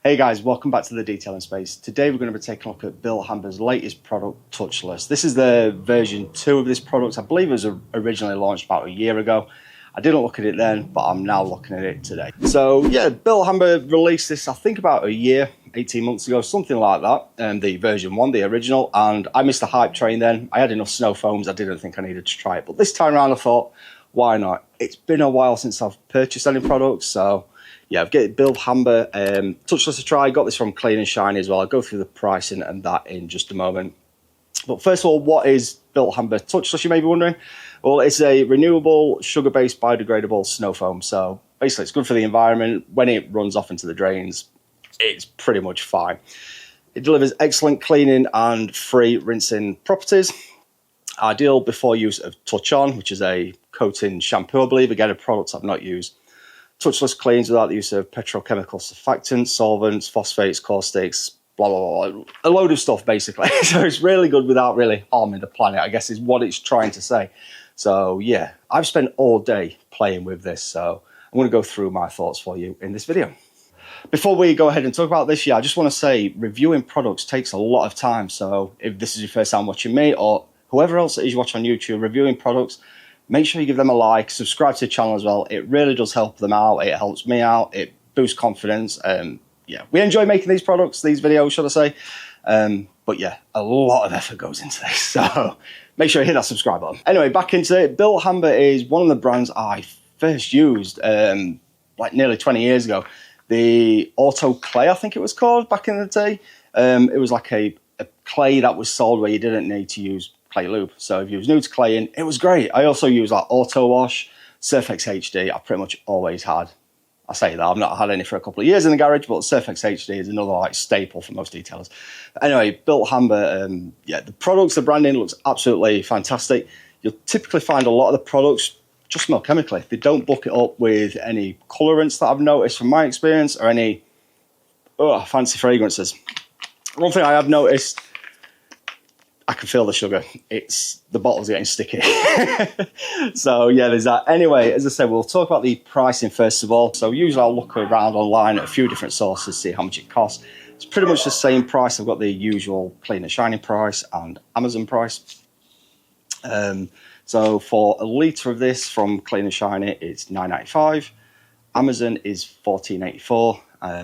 Hey guys, welcome back to the Detailing Space. Today we're going to be taking a look at Bilt Hamber's latest product, touchless. This is the version 2 of this product. I believe it was originally launched about a year ago. I didn't look at it then, but I'm now looking at it today. So yeah, Bilt Hamber released this, I think about a year, 18 months ago, something like that. The version 1, the original, and I missed the hype train then. I had enough snow foams, I didn't think I needed to try it. But this time around I thought, why not? It's been a while since I've purchased any products, so yeah, I've got Bilt Hamber touchless to try. Got this from Clean and Shiny as well. I'll go through the pricing and that in just a moment. But first of all, what is Bilt Hamber touchless, you may be wondering? Well, it's a renewable, sugar-based, biodegradable snow foam. So basically, it's good for the environment. When it runs off into the drains, it's pretty much fine. It delivers excellent cleaning and free rinsing properties. Ideal before use of Touch On, which is a coating shampoo, I believe. Again, a product I've not used. Touchless cleans without the use of petrochemical surfactants, solvents, phosphates, caustics, blah, blah, blah. A load of stuff, basically. So it's really good without really harming the planet, I guess is what it's trying to say. So yeah, I've spent all day playing with this, so I'm going to go through my thoughts for you in this video. Before we go ahead and talk about this, I just want to say reviewing products takes a lot of time. So if this is your first time watching me or whoever else it is you watch on YouTube reviewing products, make sure you give them a like, subscribe to the channel as well. It really does help them out. It helps me out. It boosts confidence. Yeah, we enjoy making these products, these videos, should I say. But yeah, a lot of effort goes into this. So make sure you hit that subscribe button. Anyway, back into it. Bilt Hamber is one of the brands I first used like nearly 20 years ago. The Auto Clay, I think it was called back in the day. It was like a clay that was sold where you didn't need to use clay lube. So if you was new to claying, it was great. I also use like Auto Wash, Surfex HD. I pretty much always had. I say that I've not had any for a couple of years in the garage, but Surfex HD is another like staple for most detailers. Anyway, Bilt Hamber, yeah, the products, the branding looks absolutely fantastic. You'll typically find a lot of the products just smell chemically. They don't book it up with any colorants that I've noticed from my experience or any fancy fragrances. One thing I have noticed, I can feel the sugar. The bottle's getting sticky. So yeah, there's that. Anyway, as I said, we'll talk about the pricing first of all. So usually I'll look around online at a few different sources, see how much it costs. It's pretty much the same price. I've got the usual Clean and Shiny price and Amazon price. So for a litre of this from Clean and Shiny, it's $9.95. Amazon is $14.84.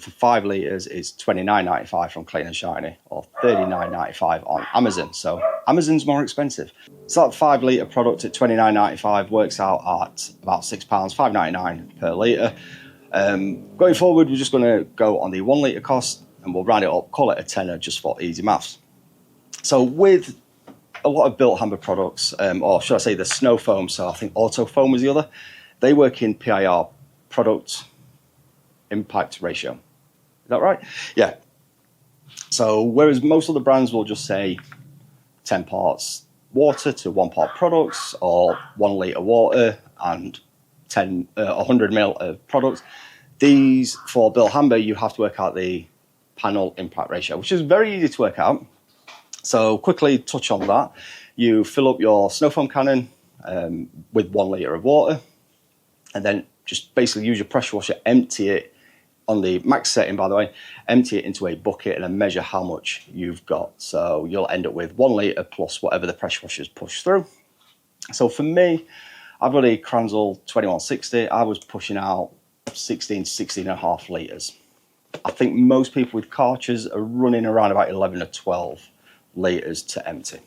For 5 litres, it's $29.95 from Clean and Shiny or $39.95 on Amazon. So Amazon's more expensive. So that 5 litre product at $29.95 works out at about £6, $5.99 per litre. Going forward, we're just going to go on the 1 litre cost and we'll round it up, call it a tenner just for easy maths. So with a lot of Bilt Hamber products, or should I say the snow foam, so I think Auto Foam was the other, they work in PIR, product impact ratio. Is that right? Yeah. So whereas most of the brands will just say 10 parts water to 1 part products or 1 litre water and 100 ml of products, these for Bilt Hamber you have to work out the panel impact ratio, which is very easy to work out. So quickly touch on that. You fill up your snow foam cannon with 1 litre of water and then just basically use your pressure washer, empty it on the max setting, by the way, empty it into a bucket and then measure how much you've got. So you'll end up with 1 litre plus whatever the pressure washers push through. So for me, I've got a Kranzel 2160. I was pushing out 16 and a half litres. I think most people with Karchers are running around about 11 or 12 litres to empty.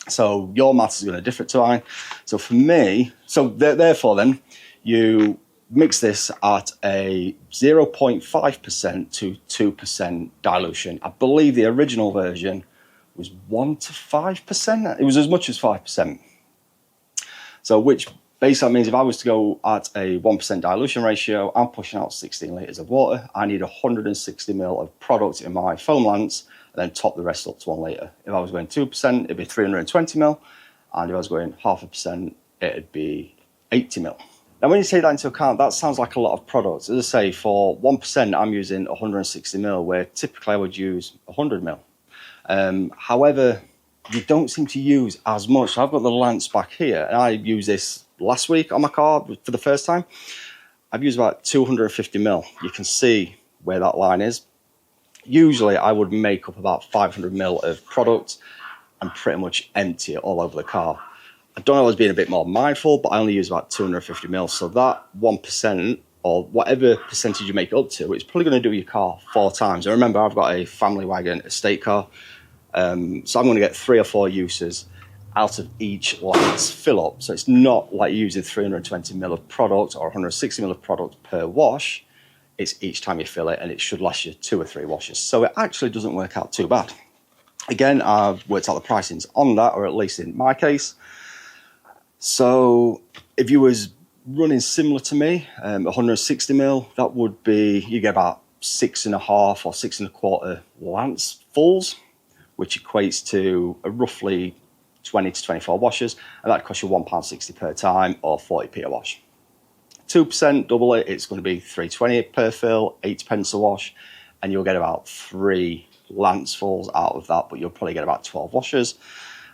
So your maths is going to differ to mine. So for me, so therefore then, you mix this at a 0.5% to 2% dilution. I believe the original version was 1 to 5%. It was as much as 5%. So which basically means if I was to go at a 1% dilution ratio, I'm pushing out 16 litres of water. I need 160 ml of product in my foam lance and then top the rest up to 1 litre. If I was going 2%, it'd be 320 ml. And if I was going 0.5%, it'd be 80 ml. Now, when you take that into account, that sounds like a lot of products. As I say, for 1%, I'm using 160 ml, where typically I would use 100 ml. However, you don't seem to use as much. So I've got the lance back here, and I used this last week on my car for the first time. I've used about 250 ml. You can see where that line is. Usually I would make up about 500 ml of product and pretty much empty it all over the car. I don't know, I was being a bit more mindful, but I only use about 250 ml. So that 1% or whatever percentage you make it up to, it's probably going to do your car 4 times. And remember, I've got a family wagon estate car. So I'm going to get 3 or 4 uses out of each lance fill up. So it's not like using 320 ml of product or 160 ml of product per wash. It's each time you fill it, and it should last you 2 or 3 washes. So it actually doesn't work out too bad. Again, I've worked out the pricings on that, or at least in my case. So if you was running similar to me, 160 ml, that would be, you get about 6.5 or 6.25 lance fulls, which equates to roughly 20 to 24 washes, and that costs you £1.60 per time or 40p a wash. 2% double it, it's going to be £3.20 per fill, 8p a wash, and you'll get about 3 lance fulls out of that, but you'll probably get about 12 washes.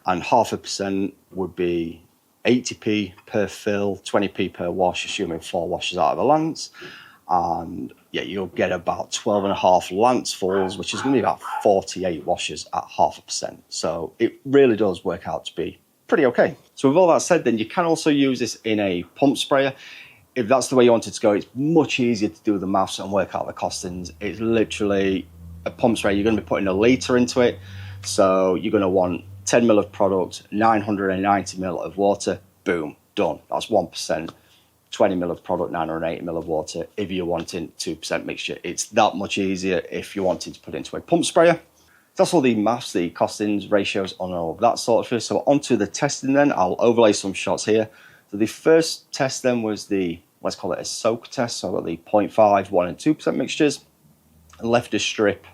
And 0.5% would be 80p per fill, 20p per wash, assuming 4 washes out of a lance. And yeah, you'll get about 12.5 lance fulls, which is going to be about 48 washes at 0.5%. So it really does work out to be pretty okay. So with all that said, then you can also use this in a pump sprayer. If that's the way you want it to go, it's much easier to do the maths and work out the costings. It's literally a pump sprayer. You're going to be putting a litre into it. So you're going to want 10 ml of product, 990 ml of water, boom, done. That's 1%. 20 ml of product, 980 ml of water. If you're wanting 2% mixture, it's that much easier if you're wanting to put it into a pump sprayer. That's all the maths, the costings, ratios, on all of that sort of thing. So onto the testing then, I'll overlay some shots here. So the first test then was the, let's call it a soak test. So I've got the 0.5, 1 and 2% mixtures. I left a strip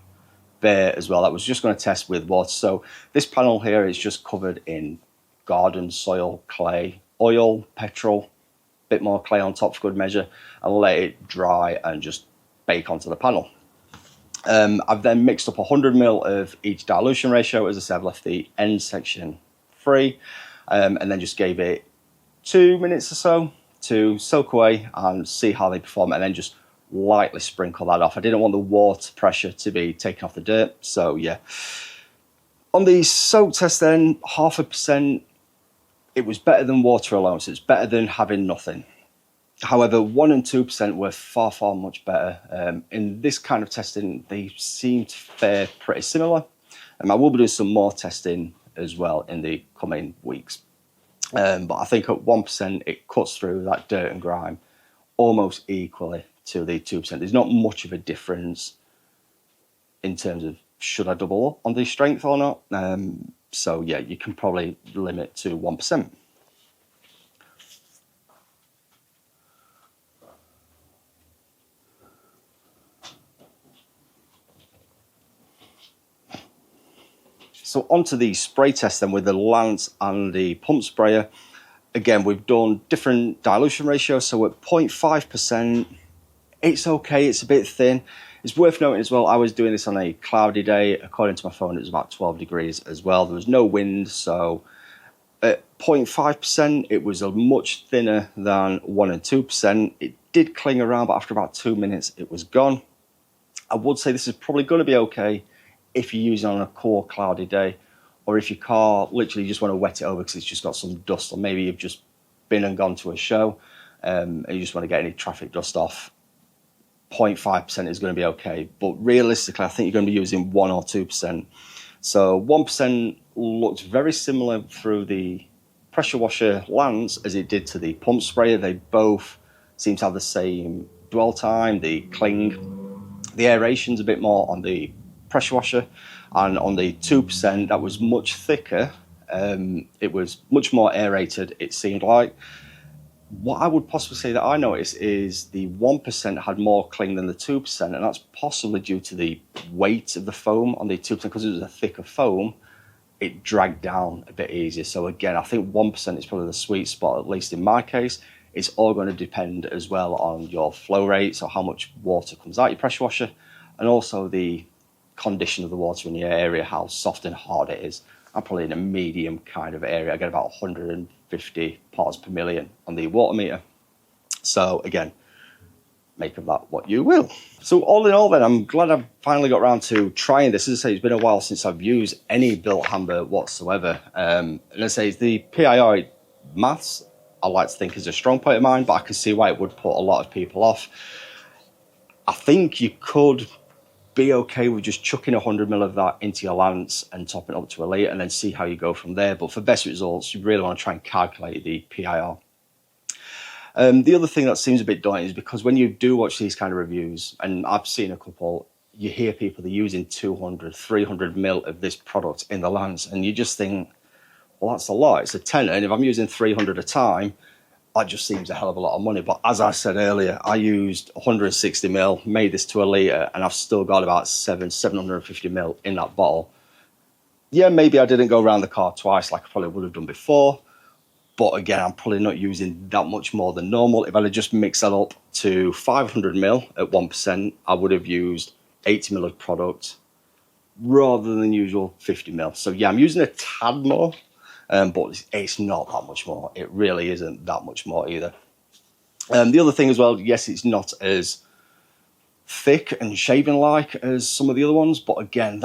bare as well. That was just going to test with water. So this panel here is just covered in garden soil, clay, oil, petrol, bit more clay on top for good measure, and let it dry and just bake onto the panel. I've then mixed up 100 ml of each dilution ratio. As I said, I've left the end section free, and then just gave it 2 minutes or so to soak away and see how they perform, and then just lightly sprinkle that off. I didn't want the water pressure to be taken off the dirt, so yeah. On the soak test then, 0.5%, it was better than water alone, so it's better than having nothing. However, 1 and 2% were far, far much better. In this kind of testing, they seem to fare pretty similar. I will be doing some more testing as well in the coming weeks. But I think at 1%, it cuts through that dirt and grime almost equally to the 2%. There's not much of a difference in terms of should I double up on the strength or not. So yeah, you can probably limit to 1%. So onto the spray test then with the lance and the pump sprayer. Again, we've done different dilution ratios. So at 0.5%, it's okay, it's a bit thin. It's worth noting as well, I was doing this on a cloudy day. According to my phone, it was about 12 degrees as well. There was no wind, so at 0.5%, it was a much thinner than 1 and 2%. It did cling around, but after about 2 minutes, it was gone. I would say this is probably going to be okay if you're using on a cool, cloudy day, or if your car literally just want to wet it over because it's just got some dust, or maybe you've just been and gone to a show and you just want to get any traffic dust off. 0.5% is going to be okay, but realistically I think you're going to be using 1 or 2%. So 1% looked very similar through the pressure washer lance as it did to the pump sprayer. They both seem to have the same dwell time, the cling, the aeration's a bit more on the pressure washer, and on the 2% that was much thicker. It was much more aerated, it seemed like. What I would possibly say that I noticed is the 1% had more cling than the 2%, and that's possibly due to the weight of the foam on the 2%. Because it was a thicker foam, it dragged down a bit easier. So again, I think 1% is probably the sweet spot, at least in my case. It's all going to depend as well on your flow rate, so how much water comes out your pressure washer, and also the condition of the water in your area, how soft and hard it is. I'm probably in a medium kind of area. I get about 150 parts per million on the water meter. So again, make of that what you will. So all in all then, I'm glad I've finally got around to trying this. As I say, it's been a while since I've used any Bilt Hamber whatsoever. And as I say, the PIR maths, I like to think is a strong point of mine, but I can see why it would put a lot of people off. I think you could be okay with just chucking 100ml of that into your lance and topping it up to a litre and then see how you go from there. But for best results, you really want to try and calculate the PIR. The other thing that seems a bit daunting is because when you do watch these kind of reviews, and I've seen a couple, you hear people they're using 200, 300ml of this product in the lance, and you just think, well, that's a lot. It's a tenner, and if I'm using 300 a time, that just seems a hell of a lot of money. But as I said earlier, I used 160ml, made this to a litre, and I've still got about 750ml in that bottle. Yeah, maybe I didn't go around the car twice like I probably would have done before. But again, I'm probably not using that much more than normal. If I had just mixed that up to 500ml at 1%, I would have used 80ml of product rather than the usual 50ml. So yeah, I'm using a tad more, but it's not that much more. It really isn't that much more either. The other thing as well, yes, it's not as thick and shaving-like as some of the other ones, but again,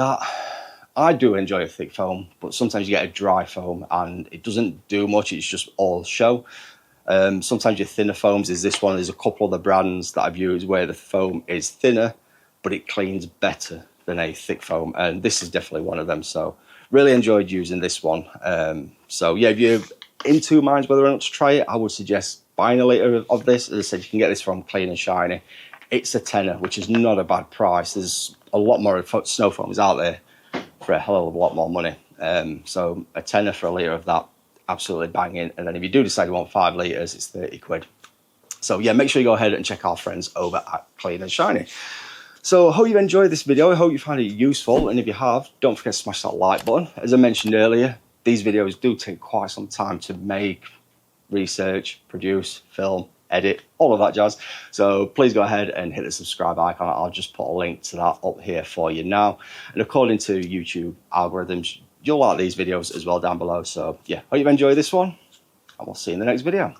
I do enjoy a thick foam, but sometimes you get a dry foam and it doesn't do much, it's just all show. Sometimes your thinner foams is this one. There's a couple of the brands that I've used where the foam is thinner, but it cleans better than a thick foam, and this is definitely one of them. So really enjoyed using this one. So yeah, if you're in two minds whether or not to try it, I would suggest buying a litre of this. As I said, you can get this from Clean and Shiny. It's a tenner, which is not a bad price. There's a lot more snow foams out there for a hell of a lot more money. So a tenner for a litre of that, absolutely banging. And then if you do decide you want 5 litres, it's 30 quid. So yeah, make sure you go ahead and check our friends over at Clean and Shiny. So I hope you've enjoyed this video. I hope you find it useful. And if you have, don't forget to smash that like button. As I mentioned earlier, these videos do take quite some time to make, research, produce, film, edit, all of that jazz. So please go ahead and hit the subscribe icon. I'll just put a link to that up here for you now. And according to YouTube algorithms, you'll like these videos as well down below. So yeah, hope you've enjoyed this one, and we'll see you in the next video.